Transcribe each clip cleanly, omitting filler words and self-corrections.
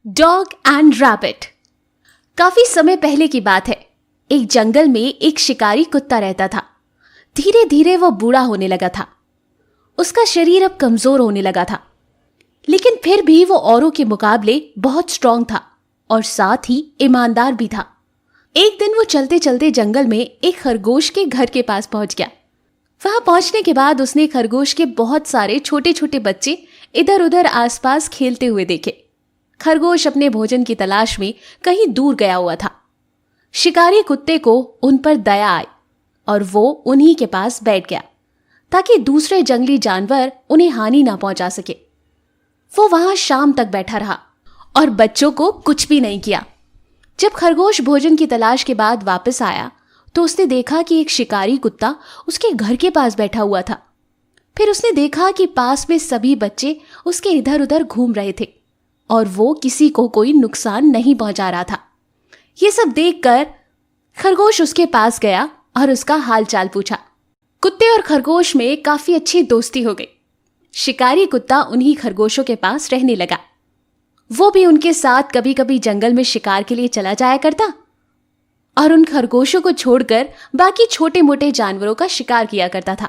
Dog and rabbit. काफी समय पहले की बात है। एक जंगल में एक शिकारी कुत्ता रहता था। धीरे धीरे वो बूढ़ा होने लगा था। उसका शरीर अब कमजोर होने लगा था, लेकिन फिर भी वो औरों के मुकाबले बहुत स्ट्रांग था और साथ ही ईमानदार भी था। एक दिन वो चलते चलते जंगल में एक खरगोश के घर के पास पहुंच गया। वहां पहुंचने के बाद उसने खरगोश के बहुत सारे छोटे छोटे बच्चे इधर उधर आसपास खेलते हुए देखे। खरगोश अपने भोजन की तलाश में कहीं दूर गया हुआ था। शिकारी कुत्ते को उन पर दया आई और वो उन्हीं के पास बैठ गया ताकि दूसरे जंगली जानवर उन्हें हानि ना पहुंचा सके। वो वहां शाम तक बैठा रहा और बच्चों को कुछ भी नहीं किया। जब खरगोश भोजन की तलाश के बाद वापस आया तो उसने देखा कि एक शिकारी कुत्ता उसके घर के पास बैठा हुआ था। फिर उसने देखा कि पास में सभी बच्चे उसके इधर उधर घूम रहे थे और वो किसी को कोई नुकसान नहीं पहुंचा रहा था। ये सब देखकर खरगोश उसके पास गया और उसका हालचाल पूछा। कुत्ते और खरगोश में काफी अच्छी दोस्ती हो गई। शिकारी कुत्ता उन्हीं खरगोशों के पास रहने लगा। वो भी उनके साथ कभी कभी जंगल में शिकार के लिए चला जाया करता और उन खरगोशों को छोड़कर बाकी छोटे मोटे जानवरों का शिकार किया करता था।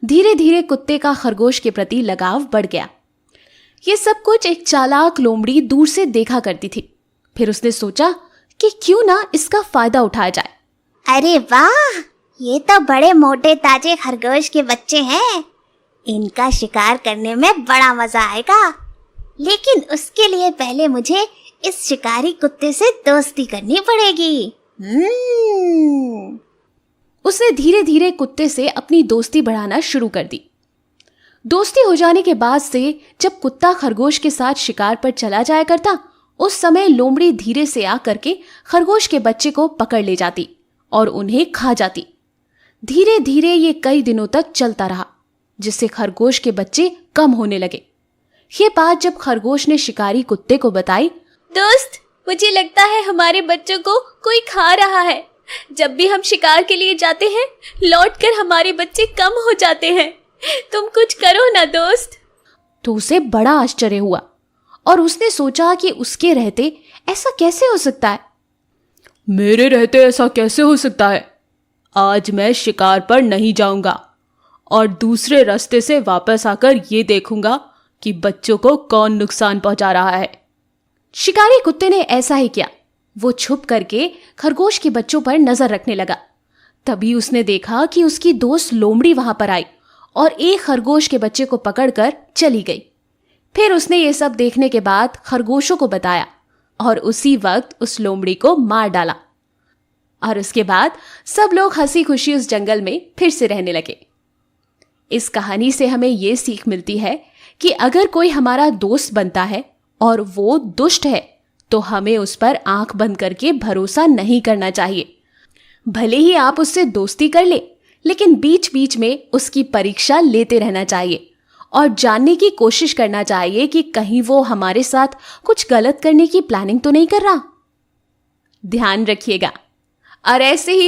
धीरे धीरे कुत्ते का खरगोश के प्रति लगाव बढ़ गया। ये सब कुछ एक चालाक लोमड़ी दूर से देखा करती थी। फिर उसने सोचा कि क्यों ना इसका फायदा उठाया जाए। अरे वाह, ये तो बड़े मोटे ताजे खरगोश के बच्चे हैं। इनका शिकार करने में बड़ा मजा आएगा, लेकिन उसके लिए पहले मुझे इस शिकारी कुत्ते से दोस्ती करनी पड़ेगी। उसने धीरे धीरे कुत्ते से अपनी दोस्ती बढ़ाना शुरू कर दी। दोस्ती हो जाने के बाद से जब कुत्ता खरगोश के साथ शिकार पर चला जाया करता, उस समय लोमड़ी धीरे से आकर के खरगोश के बच्चे को पकड़ ले जाती और उन्हें खा जाती। धीरे धीरे ये कई दिनों तक चलता रहा, जिससे खरगोश के बच्चे कम होने लगे। ये बात जब खरगोश ने शिकारी कुत्ते को बताई, दोस्त, मुझे लगता है हमारे बच्चों को कोई खा रहा है। जब भी हम शिकार के लिए जाते हैं, लौटकर हमारे बच्चे कम हो जाते हैं। तुम कुछ करो ना दोस्त। तो उसे बड़ा आश्चर्य हुआ और उसने सोचा कि उसके रहते ऐसा कैसे हो सकता है। मेरे रहते ऐसा कैसे हो सकता है? आज मैं शिकार पर नहीं जाऊंगा और दूसरे रास्ते से वापस आकर ये देखूंगा कि बच्चों को कौन नुकसान पहुंचा रहा है। शिकारी कुत्ते ने ऐसा ही किया। वो छुप करके खरगोश के बच्चों पर नजर रखने लगा। तभी उसने देखा कि उसकी दोस्त लोमड़ी वहां पर आई और एक खरगोश के बच्चे को पकड़कर चली गई। फिर उसने ये सब देखने के बाद खरगोशों को बताया और उसी वक्त उस लोमड़ी को मार डाला। और उसके बाद सब लोग हंसी खुशी उस जंगल में फिर से रहने लगे। इस कहानी से हमें ये सीख मिलती है कि अगर कोई हमारा दोस्त बनता है और वो दुष्ट है तो हमें उस पर आंख बंद करके भरोसा नहीं करना चाहिए। भले ही आप उससे दोस्ती कर ले, लेकिन बीच बीच में उसकी परीक्षा लेते रहना चाहिए और जानने की कोशिश करना चाहिए कि कहीं वो हमारे साथ कुछ गलत करने की प्लानिंग तो नहीं कर रहा। ध्यान रखिएगा। और ऐसे ही